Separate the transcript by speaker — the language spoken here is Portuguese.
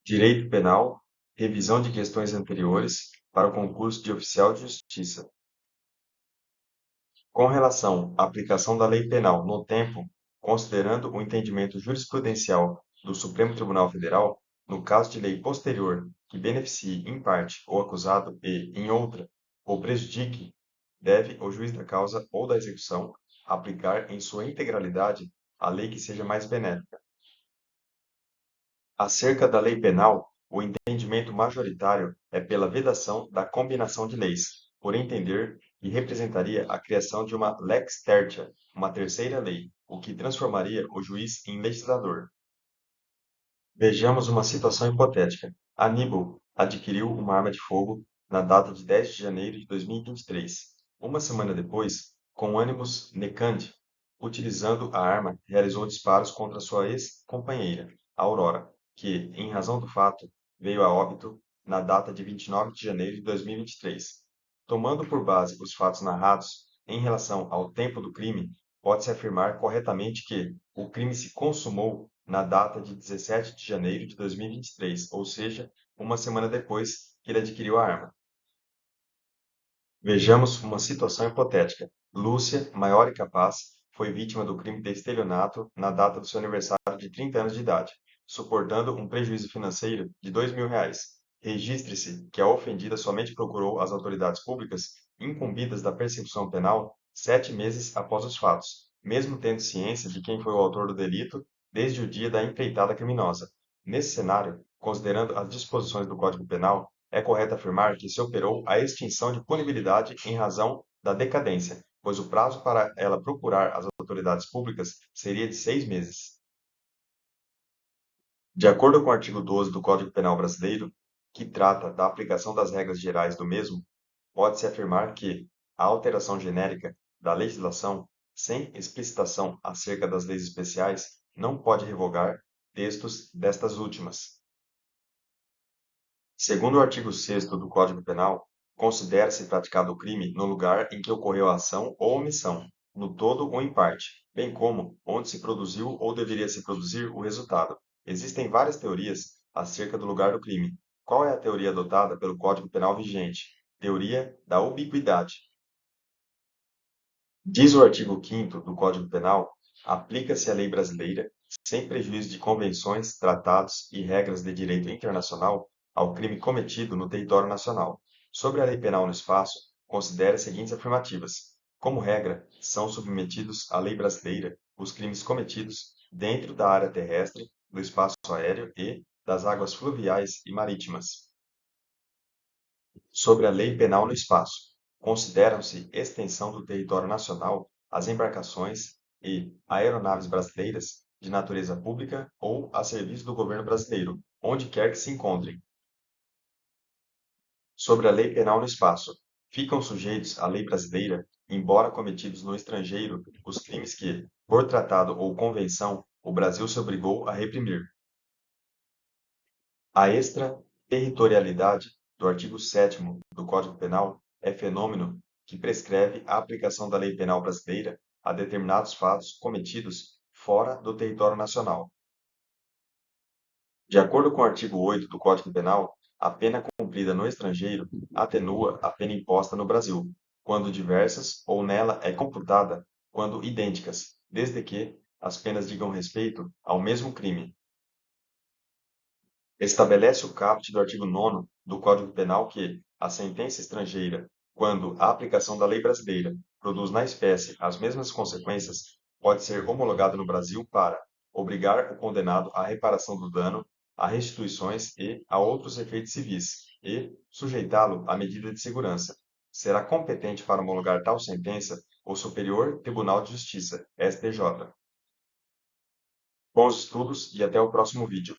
Speaker 1: Direito Penal, revisão de questões anteriores para o concurso de oficial de justiça. Com relação à aplicação da lei penal no tempo, considerando o entendimento jurisprudencial do Supremo Tribunal Federal, no caso de lei posterior que beneficie em parte o acusado e, em outra, o prejudique, deve o juiz da causa ou da execução aplicar em sua integralidade a lei que seja mais benéfica. Acerca da lei penal, o entendimento majoritário é pela vedação da combinação de leis, por entender que representaria a criação de uma lex tertia, uma terceira lei, o que transformaria o juiz em legislador. Vejamos uma situação hipotética. Aníbal adquiriu uma arma de fogo na data de 10 de janeiro de 2023. Uma semana depois, com ânimos Necande, utilizando a arma, realizou disparos contra sua ex-companheira, Aurora, que, em razão do fato, veio a óbito na data de 29 de janeiro de 2023. Tomando por base os fatos narrados em relação ao tempo do crime, pode-se afirmar corretamente que o crime se consumou na data de 17 de janeiro de 2023, ou seja, uma semana depois que ele adquiriu a arma. Vejamos uma situação hipotética. Lúcia, maior e capaz, foi vítima do crime de estelionato na data do seu aniversário de 30 anos de idade, suportando um prejuízo financeiro de R$ 2.000. Registre-se que a ofendida somente procurou as autoridades públicas incumbidas da persecução penal 7 meses após os fatos, mesmo tendo ciência de quem foi o autor do delito desde o dia da empreitada criminosa. Nesse cenário, considerando as disposições do Código Penal, é correto afirmar que se operou a extinção de punibilidade em razão da decadência, pois o prazo para ela procurar as autoridades públicas seria de 6 meses. De acordo com o artigo 12 do Código Penal brasileiro, que trata da aplicação das regras gerais do mesmo, pode-se afirmar que a alteração genérica da legislação, sem explicitação acerca das leis especiais, não pode revogar textos destas últimas. Segundo o artigo 6º do Código Penal, considera-se praticado o crime no lugar em que ocorreu a ação ou omissão, no todo ou em parte, bem como onde se produziu ou deveria se produzir o resultado. Existem várias teorias acerca do lugar do crime. Qual é a teoria adotada pelo Código Penal vigente? Teoria da ubiquidade. Diz o artigo 5º do Código Penal, aplica-se a lei brasileira, sem prejuízo de convenções, tratados e regras de direito internacional, ao crime cometido no território nacional. Sobre a lei penal no espaço, considere as seguintes afirmativas. Como regra, são submetidos à lei brasileira os crimes cometidos dentro da área terrestre, do espaço aéreo e das águas fluviais e marítimas. Sobre a lei penal no espaço, consideram-se extensão do território nacional as embarcações e aeronaves brasileiras de natureza pública ou a serviço do governo brasileiro, onde quer que se encontrem. Sobre a lei penal no espaço, ficam sujeitos à lei brasileira, embora cometidos no estrangeiro, os crimes que, por tratado ou convenção, o Brasil se obrigou a reprimir. A extraterritorialidade do artigo 7º do Código Penal é fenômeno que prescreve a aplicação da lei penal brasileira a determinados fatos cometidos fora do território nacional. De acordo com o artigo 8º do Código Penal, a pena cumprida no estrangeiro atenua a pena imposta no Brasil, quando diversas, ou nela é computada quando idênticas, desde que as penas digam respeito ao mesmo crime. Estabelece o caput do artigo 9º do Código Penal que a sentença estrangeira, quando a aplicação da lei brasileira produz na espécie as mesmas consequências, pode ser homologada no Brasil para obrigar o condenado à reparação do dano, a restituições e a outros efeitos civis, e sujeitá-lo à medida de segurança. Será competente para homologar tal sentença o Superior Tribunal de Justiça, STJ. Bons estudos e até o próximo vídeo.